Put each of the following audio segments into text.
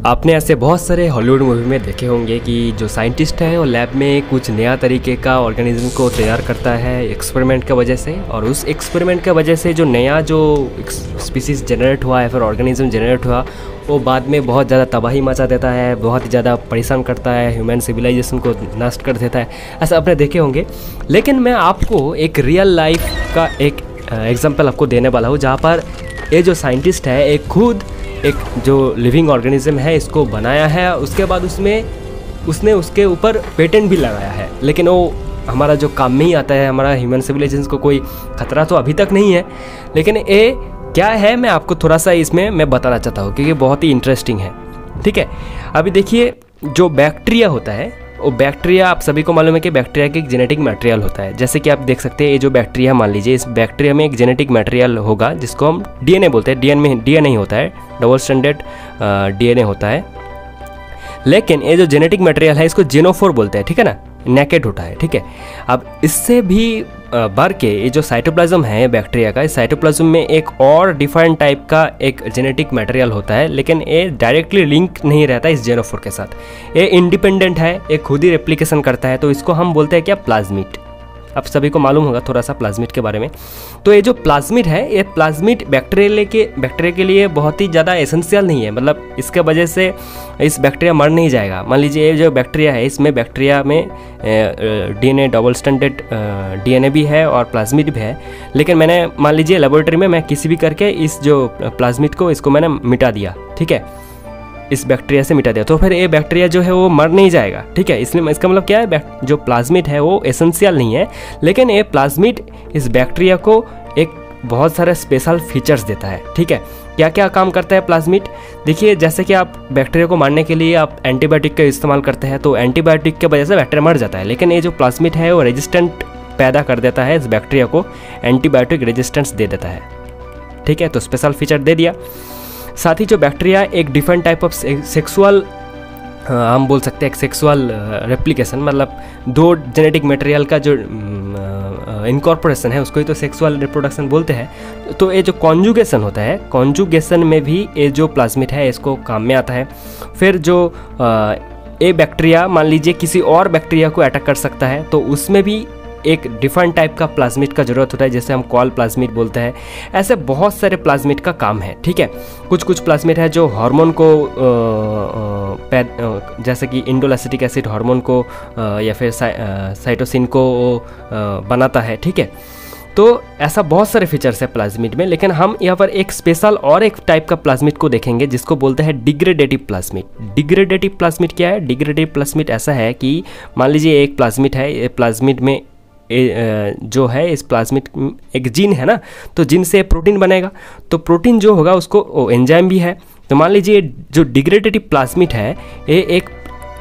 आपने ऐसे बहुत सारे हॉलीवुड मूवी में देखे होंगे कि जो साइंटिस्ट है वो लैब में कुछ नया तरीके का ऑर्गेनिज्म को तैयार करता है एक्सपेरिमेंट की वजह से, और उस एक्सपेरिमेंट की वजह से जो नया जो स्पीसीज जनरेट हुआ है फिर ऑर्गेनिज्म जनरेट हुआ वो बाद में बहुत ज़्यादा तबाही मचा देता है, बहुत ज़्यादा परेशान करता है, ह्यूमन सिविलाइजेशन को नष्ट कर देता है। ऐसा आपने देखे होंगे। लेकिन मैं आपको एक रियल लाइफ का एक एग्जाम्पल आपको देने वाला हूँ जहाँ पर ये जो साइंटिस्ट है एक खुद एक जो लिविंग ऑर्गेनिज्म है इसको बनाया है, उसके बाद उसने उसके ऊपर पेटेंट भी लगाया है। लेकिन वो हमारा जो काम में ही आता है, हमारा ह्यूमन सिविलाइजेशन को कोई खतरा तो अभी तक नहीं है। लेकिन ये क्या है मैं आपको थोड़ा सा इसमें मैं बताना चाहता हूँ क्योंकि बहुत ही इंटरेस्टिंग है। ठीक है, अभी देखिए जो बैक्टीरिया होता है वो बैक्टीरिया आप सभी को मालूम है कि बैक्टीरिया के एक जेनेटिक मटेरियल होता है। जैसे कि आप देख सकते हैं ये जो बैक्टीरिया मान लीजिए इस बैक्टीरिया में एक जेनेटिक मटेरियल होगा जिसको हम डीएनए बोलते हैं। डीएनए नहीं होता है, डबल स्टैंडर्ड डीएनए होता है। लेकिन ये जो जेनेटिक मटेरियल है इसको जेनोफोर बोलते हैं, ठीक है ना, नेकेड होता है। ठीक है, अब इससे भी बढ़ के ये जो साइटोप्लाज्म है बैक्टीरिया का, इस साइटोप्लाज्म में एक और डिफरेंट टाइप का एक जेनेटिक मटेरियल होता है, लेकिन ये डायरेक्टली लिंक नहीं रहता इस जेनोफोर के साथ। ये इंडिपेंडेंट है, ये खुद ही रेप्लिकेशन करता है, तो इसको हम बोलते हैं क्या, प्लाज्मिड। आप सभी को मालूम होगा थोड़ा सा प्लाज्मिड के बारे में। तो ये जो प्लाज्मिड है ये प्लाज्मिड बैक्टीरिया के लिए बहुत ही ज़्यादा एसेंशियल नहीं है, मतलब इसके वजह से इस बैक्टीरिया मर नहीं जाएगा। मान लीजिए ये जो बैक्टीरिया है इसमें बैक्टीरिया में डीएनए डबल स्टैंडर्ड डीएनए भी है और प्लाज्मिड भी है। लेकिन मैंने मान लीजिए लेबोरेटरी में मैं किसी भी करके इस जो प्लाज्मिड को इसको मैंने मिटा दिया, ठीक है, इस बैक्टीरिया से मिटा दिया, तो फिर ये बैक्टीरिया जो है वो मर नहीं जाएगा। ठीक है, इसलिए इसका मतलब क्या है, जो प्लाज्मिड है वो एसेंशियल नहीं है, लेकिन ये प्लाज्मिड इस बैक्टीरिया को एक बहुत सारे स्पेशल फीचर्स देता है। ठीक है, क्या क्या काम करता है प्लाज्मिड, देखिए जैसे कि आप बैक्टीरिया को मारने के लिए आप एंटीबायोटिक का इस्तेमाल करते हैं तो एंटीबायोटिक की वजह से बैक्टीरिया मर जाता है, लेकिन ये जो प्लाज्मिड है वो रेजिस्टेंट पैदा कर देता है, इस बैक्टीरिया को एंटीबायोटिक रेजिस्टेंस दे देता है। ठीक है, तो स्पेशल फीचर दे दिया। साथ ही जो बैक्टीरिया एक डिफरेंट टाइप ऑफ सेक्सुअल हम बोल सकते हैं एक सेक्सुअल रेप्लिकेशन, मतलब दो जेनेटिक मटेरियल का जो इनकॉर्पोरेशन है उसको ही तो सेक्सुअल रिप्रोडक्शन बोलते हैं। तो ये जो कॉन्जुगेशन होता है, कॉन्जुगेशन में भी ये जो प्लाज्मिड है इसको काम में आता है। फिर जो ये बैक्टीरिया मान लीजिए किसी और बैक्टीरिया को अटैक कर सकता है तो उसमें भी एक डिफरेंट टाइप का प्लाज्मिड का ज़रूरत होता है, जैसे हम कॉल प्लाज्मिड बोलते हैं। ऐसे बहुत सारे प्लाज्मिड का काम है। ठीक है, कुछ प्लाज्मिड है जो हार्मोन को जैसे कि इंडोल एसिटिक एसिड हार्मोन को या फिर साइटोसिन को बनाता है। ठीक है, तो ऐसा बहुत सारे फीचर्स है प्लाज्मिड में। लेकिन हम यहाँ पर एक स्पेशल और एक टाइप का प्लाज्मिड को देखेंगे जिसको बोलते हैं डिग्रेडेटिव प्लाज्मिड। डिग्रेडेटिव प्लाज्मिड क्या है, डिग्रेडेटिव प्लाज्मिड ऐसा है कि मान लीजिए एक प्लाज्मिड है, ये प्लाज्मिड में जो है इस प्लाज्मिड एक जीन है ना, तो जीन से प्रोटीन बनेगा, तो प्रोटीन जो होगा उसको एंजाइम भी है। तो मान लीजिए जो डिग्रेडेटिव प्लाज्मिड है ये एक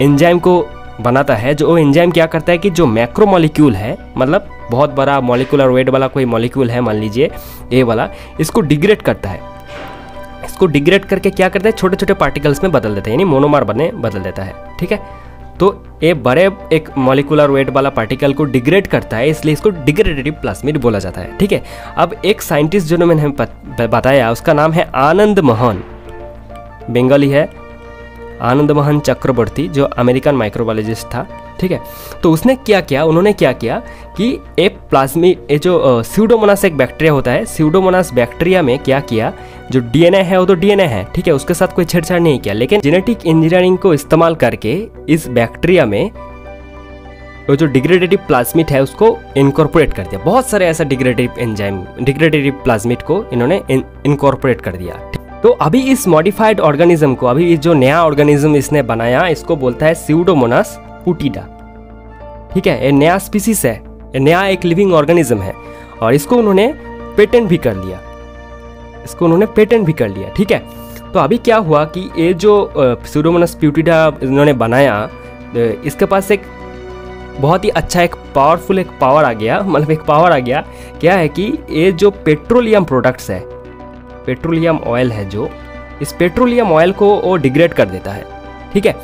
एंजाइम को बनाता है, जो एंजाइम क्या करता है कि जो मैक्रो मॉलिक्यूल है, मतलब बहुत बड़ा मॉलिक्यूलर वेट वाला कोई मॉलिक्यूल है मान लीजिए ये वाला, इसको डिग्रेड करता है। इसको डिग्रेड करके क्या करता है, छोटे छोटे पार्टिकल्स में बदल देता है, यानी मोनोमर बदल देता है। ठीक है, तो ये बड़े एक मॉलिक्यूलर वेट वाला पार्टिकल को डिग्रेड करता है, इसलिए इसको डिग्रेडेटिव प्लाज्मिड बोला जाता है। ठीक है, अब एक साइंटिस्ट जो मैंने बताया उसका नाम है आनंद मोहन, बंगाली है, आनंद मोहन चक्रवर्ती, जो अमेरिकन माइक्रोबायोलॉजिस्ट था। ठीक है, तो उन्होंने क्या किया कि एक प्लाज्मिड ये जो स्यूडोमोनास एक बैक्टीरिया होता है, स्यूडोमोनास बैक्टीरिया में क्या किया, जो डीएनए है वो तो डीएनए है, ठीक है, उसके साथ कोई छेड़छाड़ नहीं किया, लेकिन जेनेटिक इंजीनियरिंग को इस्तेमाल करके इस बैक्टीरिया में वो जो डिग्रेडेटिव प्लाज्मिड है उसको इनकॉर्पोरेट कर दिया। बहुत सारे ऐसा डिग्रेडेटिव प्लाज्मिड को इन्होंने इनकॉर्पोरेट कर दिया। तो अभी इस मॉडिफाइड ऑर्गेनिज्म को, अभी जो नया ऑर्गेनिज्म इसने बनाया इसको बोलता है स्यूडोमोनास पुटिडा। ठीक है, ये नया स्पीसीज है, ये नया एक लिविंग ऑर्गेनिज्म है और इसको उन्होंने पेटेंट भी कर लिया। ठीक है, तो अभी क्या हुआ कि ये जो स्यूडोमोनास पुटिडा इन्होंने बनाया, इसके पास एक बहुत ही अच्छा एक पावर आ गया, मतलब एक पावर आ गया। क्या है कि ये जो पेट्रोलियम प्रोडक्ट्स है, पेट्रोलियम ऑयल है, जो इस पेट्रोलियम ऑयल को वो डिग्रेड कर देता है। ठीक है,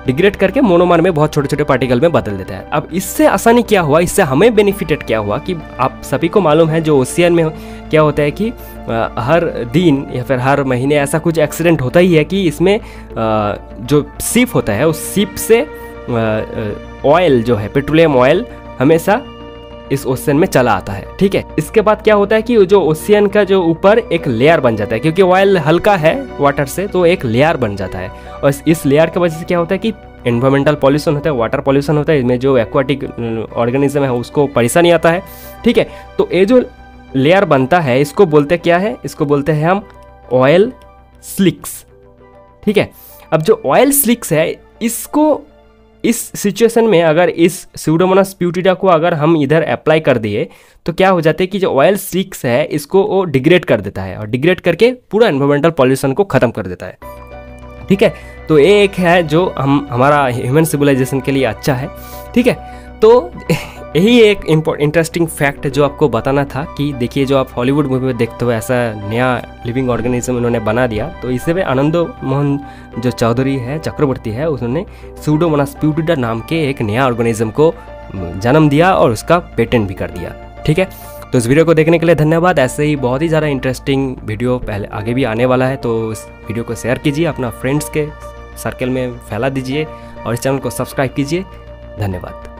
डिग्रेड करके मोनोमर में बहुत छोटे छोटे पार्टिकल में बदल देता है। अब इससे आसानी क्या हुआ, इससे हमें बेनिफिटेड क्या हुआ कि आप सभी को मालूम है जो ओशियन में क्या होता है कि हर दिन या फिर हर महीने ऐसा कुछ एक्सीडेंट होता ही है कि इसमें जो शिप होता है उस शिप से ऑयल जो है पेट्रोलियम ऑयल हमेशा इस ओशियन में चला आता है। ठीक है, इसके बाद क्या होता है कि जो ओशियन का जो ऊपर एक लेयर बन जाता है, क्योंकि ऑयल हल्का है वाटर से तो एक लेयर बन जाता है, और इस लेयर की वजह से क्या होता है कि एनवायरमेंटल पॉल्यूशन होता है, वाटर पॉल्यूशन होता है, इसमें जो एक्वाटिक ऑर्गेनिज्म है उसको परेशानी आता है। ठीक है, तो ये जो लेयर बनता है इसको बोलते क्या है, इसको बोलते हैं हम ऑयल स्लिक्स। ठीक है, अब जो ऑयल स्लिक्स है इसको इस सिचुएशन में अगर इस स्यूडोमोनास प्यूटिडा को अगर हम इधर अप्लाई कर दिए तो क्या हो जाता है कि जो ऑयल स्लिक्स है इसको वो डिग्रेड कर देता है, और डिग्रेड करके पूरा एनवायरमेंटल पॉल्यूशन को ख़त्म कर देता है। ठीक है, तो ये एक है जो हमारा ह्यूमन सिविलाइजेशन के लिए अच्छा है। ठीक है, तो यही एक इंटरेस्टिंग फैक्ट जो आपको बताना था कि देखिए जो आप हॉलीवुड मूवी में देखते हो ऐसा नया लिविंग ऑर्गेनिज्म इन्होंने बना दिया, तो इसे में आनंदो मोहन जो चौधरी है चक्रवर्ती है उन्होंने स्यूडोमोनास प्यूटिडा नाम के एक नया ऑर्गेनिज्म को जन्म दिया और उसका पेटेंट भी कर दिया। ठीक है, तो इस वीडियो को देखने के लिए धन्यवाद। ऐसे ही बहुत ही ज़्यादा इंटरेस्टिंग वीडियो पहले आगे भी आने वाला है, तो इस वीडियो को शेयर कीजिए, अपना फ्रेंड्स के सर्कल में फैला दीजिए और इस चैनल को सब्सक्राइब कीजिए। धन्यवाद।